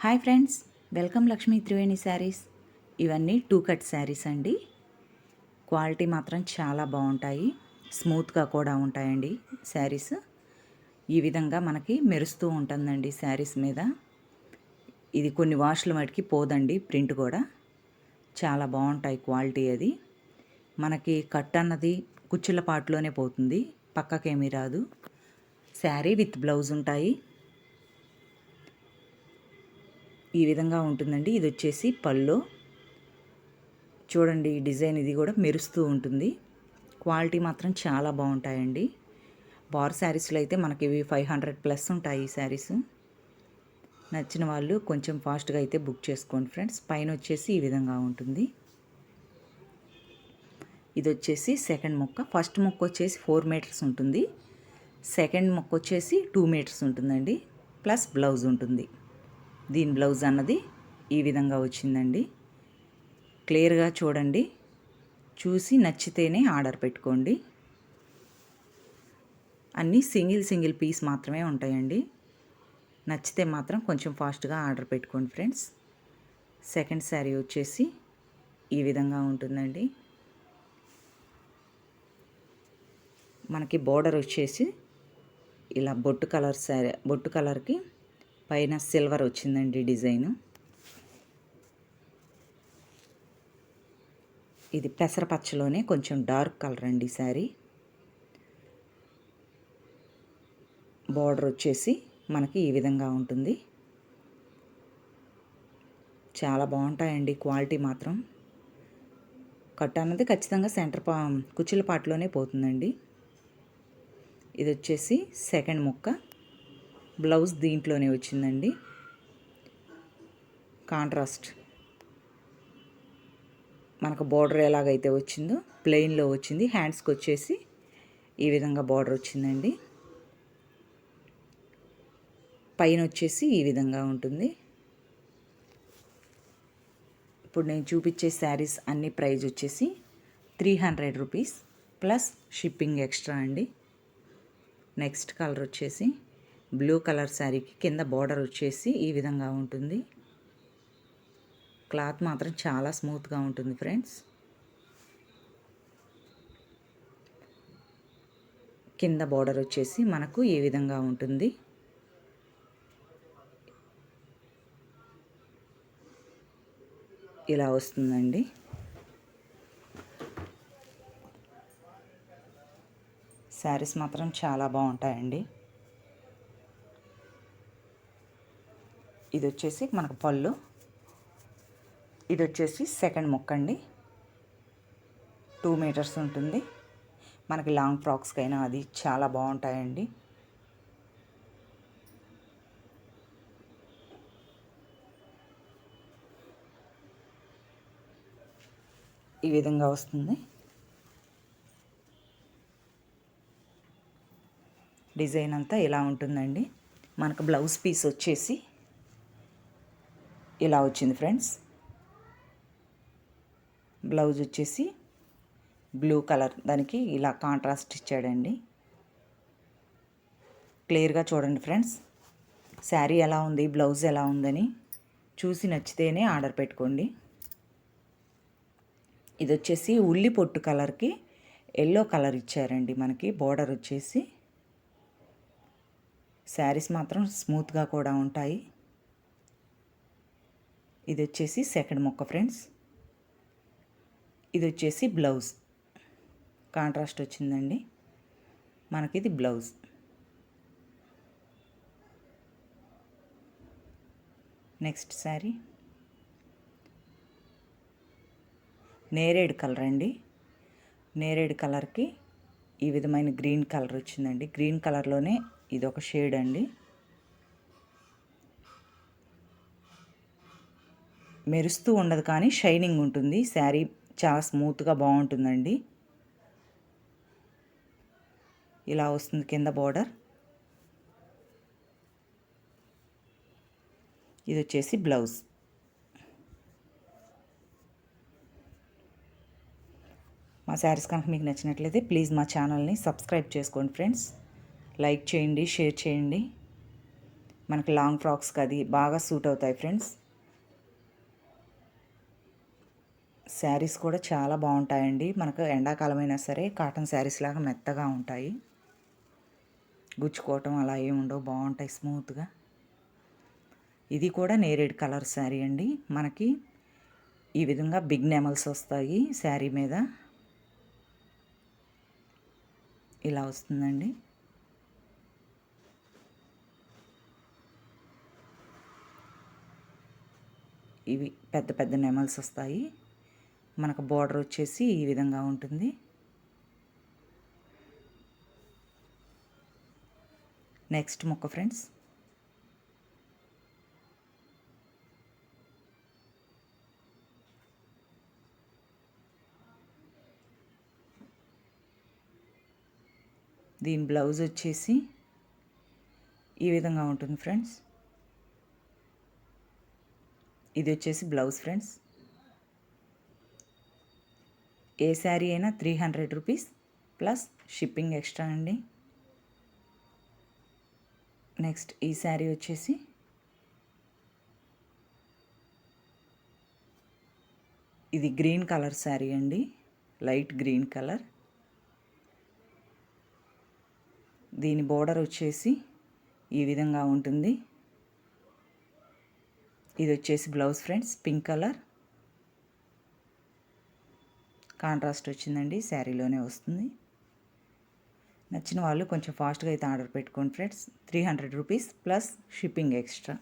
Hi friends, welcome Lakshmi Triveni saris. ఇవన్నీ 2 cut saris అండి. Quality మాత్రం చాలా బాగుంటాయి, స్మూత్గా కూడా ఉంటాయండి శారీస్. ఈ విధంగా మనకి మెరుస్తూ ఉంటుందండి శారీస్ మీద. ఇది కొన్ని వాష్ల మటుకి పోదండి, ప్రింట్ కూడా చాలా బాగుంటాయి క్వాలిటీ. అది మనకి కట్ అన్నది కుచ్చుల పాటులోనే పోతుంది, పక్కకేమీ రాదు. శారీ విత్ బ్లౌజ్ ఉంటాయి. ఈ విధంగా ఉంటుందండి. ఇది వచ్చేసి పళ్ళు. చూడండి, ఈ డిజైన్ ఇది కూడా మెరుస్తూ ఉంటుంది. క్వాలిటీ మాత్రం చాలా బాగుంటాయండి. బార్ శారీస్లో అయితే మనకి ఇవి 500+ ఉంటాయి ఈ శారీస్. నచ్చిన వాళ్ళు కొంచెం ఫాస్ట్గా అయితే బుక్ చేసుకోండి ఫ్రెండ్స్. పైన వచ్చేసి ఈ విధంగా ఉంటుంది. ఇది వచ్చేసి సెకండ్ ముక్క. ఫస్ట్ ముక్క వచ్చేసి 4 మీటర్స్ ఉంటుంది. సెకండ్ ముక్క వచ్చేసి 2 మీటర్స్ ఉంటుందండి, ప్లస్ బ్లౌజ్ ఉంటుంది. దీని బ్లౌజ్ అన్నది ఈ విధంగా వచ్చిందండి. క్లియర్గా చూడండి, చూసి నచ్చితేనే ఆర్డర్ పెట్టుకోండి. అన్నీ సింగిల్ పీస్ మాత్రమే ఉంటాయండి. నచ్చితే మాత్రం కొంచెం ఫాస్ట్గా ఆర్డర్ పెట్టుకోండి ఫ్రెండ్స్. సెకండ్ శారీ వచ్చేసి ఈ విధంగా ఉంటుందండి. మనకి బోర్డర్ వచ్చేసి ఇలా బొట్టు కలర్ శారీ, బొట్టు కలర్కి పైన సిల్వర్ వచ్చిందండి డిజైను. ఇది పెసరపచ్చలోనే కొంచెం డార్క్ కలర్ అండి శారీ. బోర్డర్ వచ్చేసి మనకి ఈ విధంగా ఉంటుంది. చాలా బాగుంటాయండి క్వాలిటీ మాత్రం. కట్ అన్నది ఖచ్చితంగా సెంటర్ కుచ్చుల పాటలోనే పోతుందండి. ఇది వచ్చేసి సెకండ్ ముక్క. బ్లౌజ్ దీంట్లోనే వచ్చిందండి. కాంట్రాస్ట్ మనకు బోర్డర్ ఎలాగైతే వచ్చిందో ప్లెయిన్లో వచ్చింది. హ్యాండ్స్కి వచ్చేసి ఈ విధంగా బోర్డర్ వచ్చిందండి. పైన వచ్చేసి ఈ విధంగా ఉంటుంది. ఇప్పుడు నేను చూపించే శారీస్ అన్ని ప్రైస్ వచ్చేసి 300 రూపీస్ ప్లస్ షిప్పింగ్ ఎక్స్ట్రా అండి. నెక్స్ట్ కలర్ వచ్చేసి బ్లూ కలర్ శారీకి కింద బోర్డర్ వచ్చేసి ఈ విధంగా ఉంటుంది. క్లాత్ మాత్రం చాలా స్మూత్గా ఉంటుంది ఫ్రెండ్స్. కింద బోర్డర్ వచ్చేసి మనకు ఈ విధంగా ఉంటుంది. ఇలా వస్తుందండి. శారీస్ మాత్రం చాలా బాగుంటాయండి. ఇది వచ్చేసి మనకు పళ్ళు. ఇది వచ్చేసి సెకండ్ ముక్క అండి. 2 మీటర్స్ ఉంటుంది. మనకి లాంగ్ ఫ్రాక్స్కైనా అది చాలా బాగుంటాయండి. ఈ విధంగా వస్తుంది. డిజైన్ అంతా ఇలా ఉంటుందండి. మనకు బ్లౌజ్ పీస్ వచ్చేసి ఇలా వచ్చింది ఫ్రెండ్స్. బ్లౌజ్ వచ్చేసి బ్లూ కలర్, దానికి ఇలా కాంట్రాస్ట్ ఇచ్చాడండి. క్లియర్గా చూడండి ఫ్రెండ్స్, శారీ ఎలా ఉంది, బ్లౌజ్ ఎలా ఉందని చూసి నచ్చితేనే ఆర్డర్ పెట్టుకోండి. ఇది వచ్చేసి ఉల్లి పొట్టు కలర్కి ఎల్లో కలర్ ఇచ్చారండి మనకి బోర్డర్ వచ్చేసి. శారీస్ మాత్రం స్మూత్గా కూడా ఉంటాయి. ఇది వచ్చేసి సెకండ్ ముక్క ఫ్రెండ్స్. ఇది వచ్చేసి బ్లౌజ్ కాంట్రాస్ట్ వచ్చిందండి మనకి. ఇది బ్లౌజ్. నెక్స్ట్ శారీ నేరేడు కలర్ అండి. నేరేడు కలర్కి ఈ విధమైన గ్రీన్ కలర్ వచ్చిందండి. గ్రీన్ కలర్లోనే ఇది ఒక షేడ్ అండి. మెరుస్తూ ఉండదు కానీ షైనింగ్ ఉంటుంది. శారీ చాలా స్మూత్గా బాగుంటుందండి. ఇలా వస్తుంది కింద బోర్డర్. ఇది వచ్చేసి బ్లౌజ్. మా శారీస్ కనుక మీకు నచ్చినట్లయితే ప్లీజ్ మా ఛానల్ని సబ్స్క్రైబ్ చేసుకోండి ఫ్రెండ్స్. లైక్ చేయండి, షేర్ చేయండి. మనకి లాంగ్ ఫ్రాక్స్కి అది బాగా సూట్ అవుతాయి ఫ్రెండ్స్. శారీస్ కూడా చాలా బాగుంటాయండి. మనకు ఎండాకాలం అయినా సరే కాటన్ శారీస్ లాగా మెత్తగా ఉంటాయి. గుచ్చుకోవటం అలా ఏమి ఉండవు, బాగుంటాయి స్మూత్గా. ఇది కూడా నేరేడ్ కలర్ శారీ అండి. మనకి ఈ విధంగా బిగ్ నెమల్స్ వస్తాయి శారీ మీద, ఇలా వస్తుందండి. ఇవి పెద్ద పెద్ద నెమల్స్ వస్తాయి. మనకు బోర్డర్ వచ్చేసి ఈ విధంగా ఉంటుంది. నెక్స్ట్ ముక్క ఫ్రెండ్స్, దీని బ్లౌజ్ వచ్చేసి ఈ విధంగా ఉంటుంది ఫ్రెండ్స్. ఇది వచ్చేసి బ్లౌజ్ ఫ్రెండ్స్. ఏ శారీ అయినా 300 రూపీస్ ప్లస్ షిప్పింగ్ ఎక్స్ట్రా అండి. నెక్స్ట్ ఈ శారీ వచ్చేసి ఇది గ్రీన్ కలర్ శారీ అండి, లైట్ గ్రీన్ కలర్. దీని బోర్డర్ వచ్చేసి ఈ విధంగా ఉంటుంది. ఇది వచ్చేసి blouse friends, pink colour contrast వచ్చిందండి, శారీలోనే వస్తుంది. నచ్చిన వాళ్ళు కొంచెం ఫాస్ట్గా అయితే ఆర్డర్ పెట్టుకోండి friends. 300 rupees plus shipping extra.